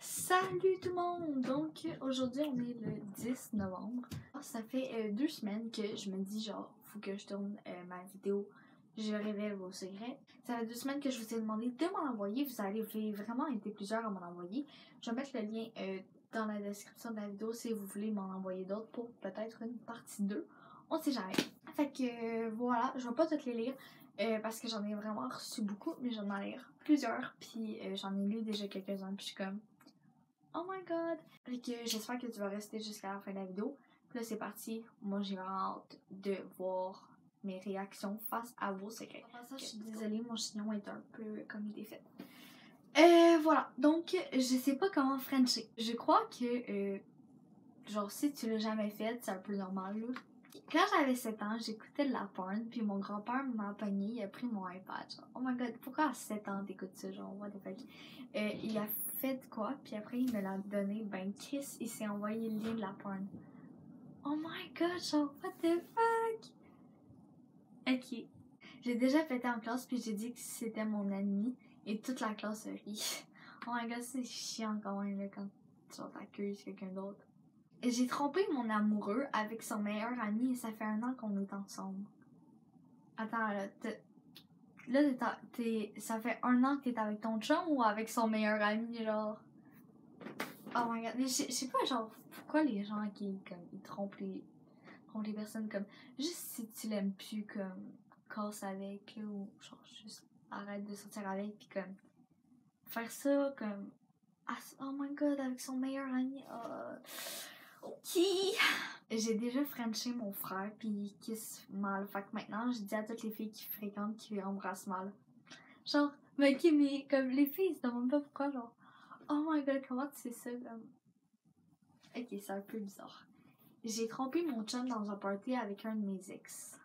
Salut tout le monde! Donc aujourd'hui on est le 10 novembre. Ça fait 2 semaines que je me dis genre faut que je tourne ma vidéo Je révèle vos secrets. Ça fait 2 semaines que je vous ai demandé de m'en envoyer. Vous avez vraiment été plusieurs à m'en envoyer. Je vais mettre le lien dans la description de la vidéo si vous voulez m'en envoyer d'autres pour peut-être une partie 2. On sait jamais. Fait que voilà, je vais pas toutes les lire. Parce que j'en ai vraiment reçu beaucoup, mais j'en ai lire plusieurs, puis j'en ai lu déjà quelques-uns, puis je suis comme oh my god! Fait que j'espère que tu vas rester jusqu'à la fin de la vidéo. Puis là, c'est parti. Moi, j'ai vraiment hâte de voir mes réactions face à vos secrets. En passant, je suis désolée, mon chignon est un peu comme il est fait. Voilà. Donc, je sais pas comment frencher. Je crois que, genre, si tu l'as jamais fait, c'est un peu normal, là. Quand j'avais 7 ans, j'écoutais de la porn, puis mon grand-père m'a pogné, il a pris mon iPad, genre, oh my god, pourquoi à 7 ans t'écoutes ça, genre, what the fuck? Il a fait quoi, puis après il me l'a donné, ben Chris, il s'est envoyé le lien de la porn. Oh my god, genre, what the fuck? Ok. J'ai déjà pété en classe, puis j'ai dit que c'était mon ami, et toute la classe rit. Oh my god, c'est chiant quand même, là, quand genre t'accuses quelqu'un d'autre. J'ai trompé mon amoureux avec son meilleur ami et ça fait 1 an qu'on est ensemble. Attends, là, ça fait 1 an que t'es avec ton chum ou avec son meilleur ami, genre? Oh my god, mais je sais pas, genre, pourquoi les gens qui, comme, ils trompent les personnes, comme, juste si tu l'aimes plus, comme, casse avec, là, ou genre, juste arrête de sortir avec, pis comme, faire ça, comme, oh my god, avec son meilleur ami, ok. J'ai déjà frenché mon frère puis il kiss mal. Fait que maintenant, je dis à toutes les filles qui fréquentent qu'ils embrassent mal. Genre, mais ok, mais comme les filles, ils se demandent pas pourquoi, genre, oh my god, comment tu sais ça, comme. Ok, c'est un peu bizarre. J'ai trompé mon chum dans un party avec un de mes ex.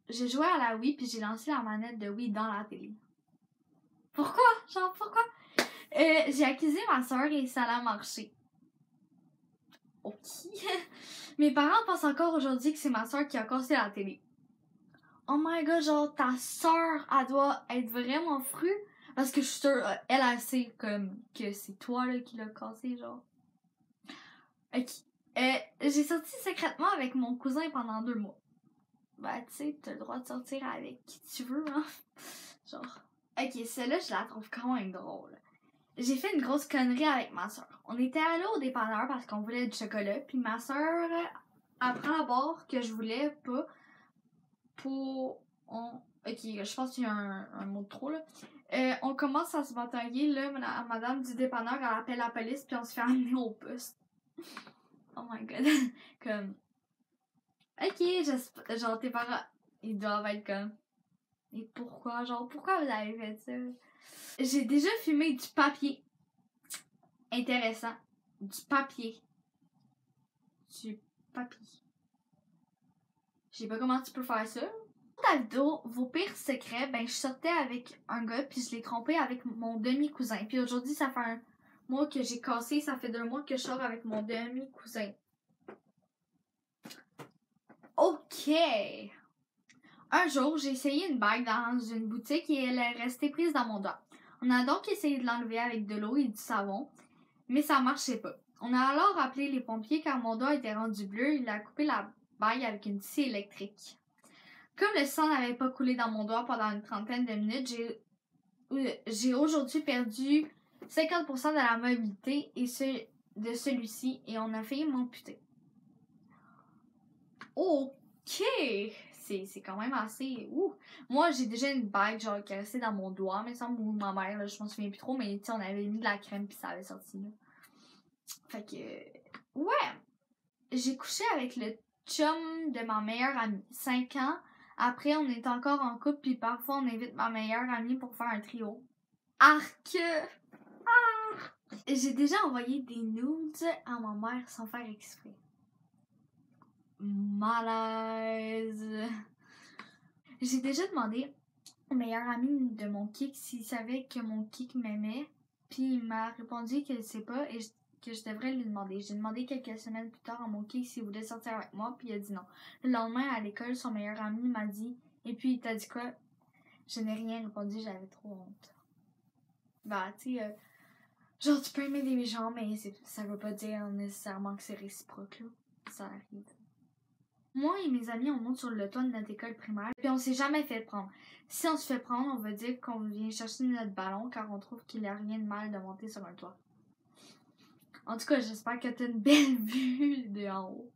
J'ai joué à la Wii puis j'ai lancé la manette de Wii dans la télé. Pourquoi? Genre, pourquoi? J'ai accusé ma soeur et ça a marché. Ok. Mes parents pensent encore aujourd'hui que c'est ma soeur qui a cassé la télé. Oh my god, genre ta soeur, elle doit être vraiment frue. Parce que je suis sûre, elle sait comme que c'est toi là qui l'as cassé, genre. Ok. J'ai sorti secrètement avec mon cousin pendant 2 mois. Bah, tu sais, t'as le droit de sortir avec qui tu veux, hein. Genre. Ok, celle-là, je la trouve quand même drôle. J'ai fait une grosse connerie avec ma soeur. On était allés au dépanneur parce qu'on voulait du chocolat. Puis ma soeur apprend à bord que je voulais pas pour... Ok, je pense qu'il y a un mot de trop, là. On commence à se batailler, là. Madame du dépanneur, elle appelle la police, puis on se fait amener au poste. Oh my god. Comme... Ok, genre, tes parents, ils doivent être comme... Et pourquoi? Genre, pourquoi vous avez fait ça? J'ai déjà fumé du papier. Intéressant. Du papier. Du papier. Je sais pas comment tu peux faire ça. Dans la vidéo, vos pires secrets, ben je sortais avec un gars puis je l'ai trompé avec mon demi-cousin. Puis aujourd'hui, ça fait 1 mois que j'ai cassé, ça fait 2 mois que je sors avec mon demi-cousin. Ok! Un jour, j'ai essayé une bague dans une boutique et elle est restée prise dans mon doigt. On a donc essayé de l'enlever avec de l'eau et du savon, mais ça marchait pas. On a alors appelé les pompiers car mon doigt était rendu bleu. Il a coupé la bague avec une scie électrique. Comme le sang n'avait pas coulé dans mon doigt pendant une trentaine de minutes, j'ai aujourd'hui perdu 50% de la mobilité de celui-ci et on a failli m'amputer. Ok! C'est quand même assez... Ouh. Moi, j'ai déjà une bague genre qui est restée dans mon doigt, mais semble, ou ma mère, là, je m'en souviens plus trop, mais tu sais, on avait mis de la crème puis ça avait sorti, là. Fait que... Ouais! J'ai couché avec le chum de ma meilleure amie. 5 ans. Après, on est encore en couple, puis parfois, on invite ma meilleure amie pour faire un trio. Arc! Ah! J'ai déjà envoyé des nudes à ma mère sans faire exprès. Malaise. J'ai déjà demandé au meilleur ami de mon kick s'il savait que mon kick m'aimait, puis il m'a répondu qu'il ne sait pas et que je devrais lui demander. J'ai demandé quelques semaines plus tard à mon kick s'il voulait sortir avec moi, puis il a dit non. Le lendemain, à l'école, son meilleur ami m'a dit « Et puis, il t'a dit quoi? » Je n'ai rien répondu, j'avais trop honte. Bah, tu sais, genre, tu peux aimer des gens, mais ça veut pas dire nécessairement que c'est réciproque, là. Ça arrive. Moi et mes amis, on monte sur le toit de notre école primaire, puis on s'est jamais fait prendre. Si on se fait prendre, on va dire qu'on vient chercher notre ballon, car on trouve qu'il n'y a rien de mal de monter sur un toit. En tout cas, j'espère que t'as une belle vue de en haut.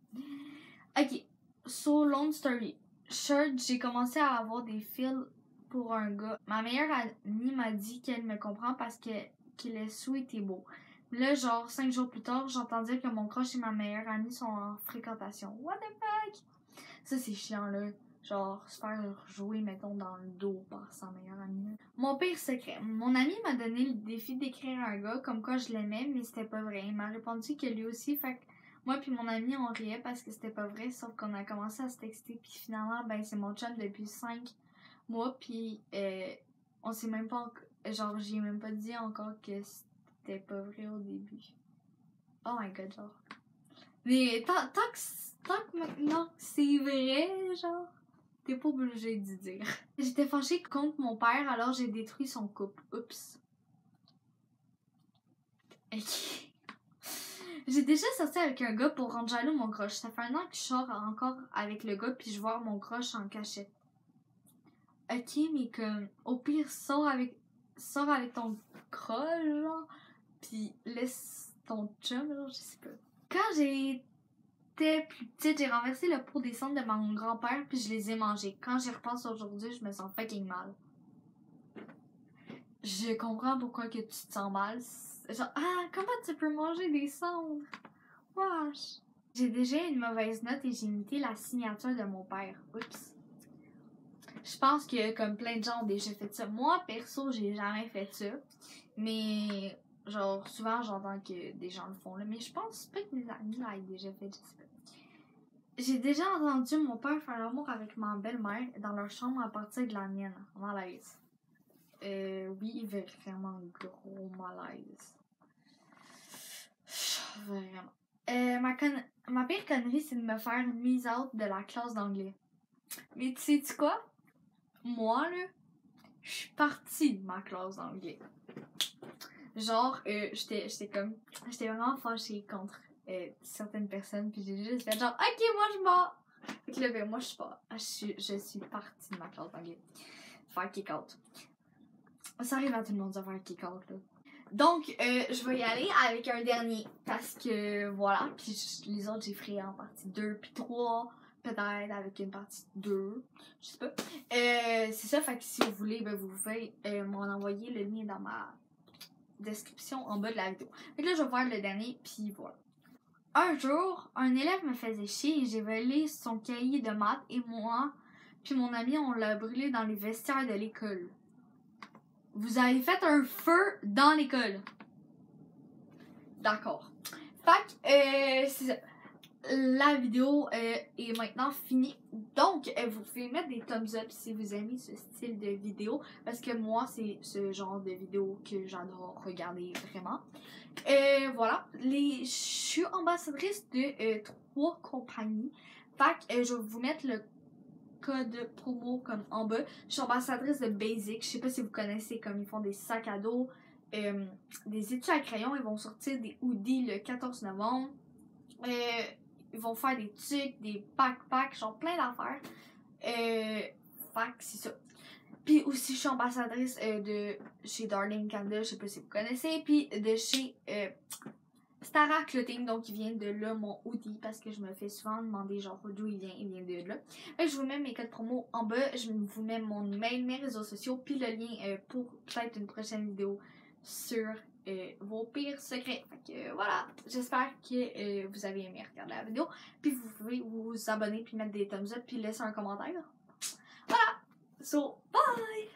Ok, so long story short, j'ai commencé à avoir des feels pour un gars. Ma meilleure amie m'a dit qu'elle me comprend parce qu'il est sweet et beau. Là, genre, 5 jours plus tard, j'entends dire que mon crush et ma meilleure amie sont en fréquentation. What the fuck? Ça, c'est chiant, là. Genre, se faire jouer, mettons, dans le dos par sa meilleure amie. Mon pire secret. Mon ami m'a donné le défi d'écrire à un gars comme quoi je l'aimais, mais c'était pas vrai. Il m'a répondu que lui aussi, fait que moi puis mon ami, on riait parce que c'était pas vrai, sauf qu'on a commencé à se texter, puis finalement, ben, c'est mon chum depuis 5 mois, puis on sait même pas, genre, j'ai même pas dit encore que c'était pas vrai au début. Oh my god, genre. Mais tant que maintenant c'est vrai, genre, t'es pas obligé d'y dire. J'étais fâchée contre mon père, alors j'ai détruit son couple. Oups. Ok. J'ai déjà sorti avec un gars pour rendre jaloux mon crush. Ça fait 1 an que je sors encore avec le gars puis je vois mon crush en cachette. Ok, mais comme, au pire, sors avec ton crush, genre, pis laisse ton chum, genre, je sais pas. Quand j'étais plus petite, j'ai renversé le pot des cendres de mon grand-père puis je les ai mangés. Quand j'y repense aujourd'hui, je me sens fucking mal. Je comprends pourquoi que tu te sens mal. Genre, comment tu peux manger des cendres? Wesh! J'ai déjà une mauvaise note et j'ai imité la signature de mon père. Oups. Je pense que comme plein de gens ont déjà fait ça. Moi, perso, j'ai jamais fait ça. Mais, genre, souvent j'entends que des gens le font là. Mais je pense pas que mes amis l'aient déjà fait, je sais pas. J'ai déjà entendu mon père faire l'amour avec ma belle-mère dans leur chambre à partir de la mienne. Malaise. Oui, vraiment gros malaise. Vraiment. Ma pire connerie, c'est de me faire mise out de la classe d'anglais. Mais tu sais-tu quoi? Moi, là, je suis partie de ma classe d'anglais. Genre, j'étais vraiment fâchée contre certaines personnes, puis j'ai juste fait genre, ok, moi je m'en. Fait que là, ben, moi je suis pas. Je suis partie de ma classe d'anglais. Faire kick-out. Ça arrive à tout le monde de faire kick-out, là. Donc, je vais y aller avec un dernier. Parce que, voilà. Puis les autres, j'ai ferai en partie 2 puis 3. Peut-être avec une partie 2. Je sais pas. C'est ça. Fait que si vous voulez, ben, vous pouvez m'en envoyer le lien dans ma description en bas de la vidéo. Fait que là, je vais faire le dernier. Puis voilà. Un jour, un élève me faisait chier et j'ai volé son cahier de maths et moi puis mon ami, on l'a brûlé dans les vestiaires de l'école. Vous avez fait un feu dans l'école. D'accord. Fait que, c'est ça. La vidéo est maintenant finie. Donc, vous pouvez mettre des thumbs up si vous aimez ce style de vidéo. Parce que moi, c'est ce genre de vidéo que j'adore regarder vraiment. Voilà. Je suis ambassadrice de 3 compagnies. Fait que, je vais vous mettre le code promo comme en bas. Je suis ambassadrice de Basic. Je sais pas si vous connaissez, comme ils font des sacs à dos, des étuis à crayon. Ils vont sortir des hoodies le 14 novembre. Ils vont faire des tucs, des backpacks, genre plein d'affaires. Fait que c'est ça. Puis aussi, je suis ambassadrice de chez Darling Canada. Je sais pas si vous connaissez. Puis de chez Stara Clothing, donc il vient de là, mon hoodie, parce que je me fais souvent demander genre d'où il vient de là. Fait que je vous mets mes codes promo en bas, je vous mets mon email, mes réseaux sociaux, puis le lien pour peut-être une prochaine vidéo sur vos pires secrets. Fait que voilà, j'espère que vous avez aimé regarder la vidéo, puis vous pouvez vous abonner, puis mettre des thumbs up, puis laisser un commentaire. Voilà, so bye!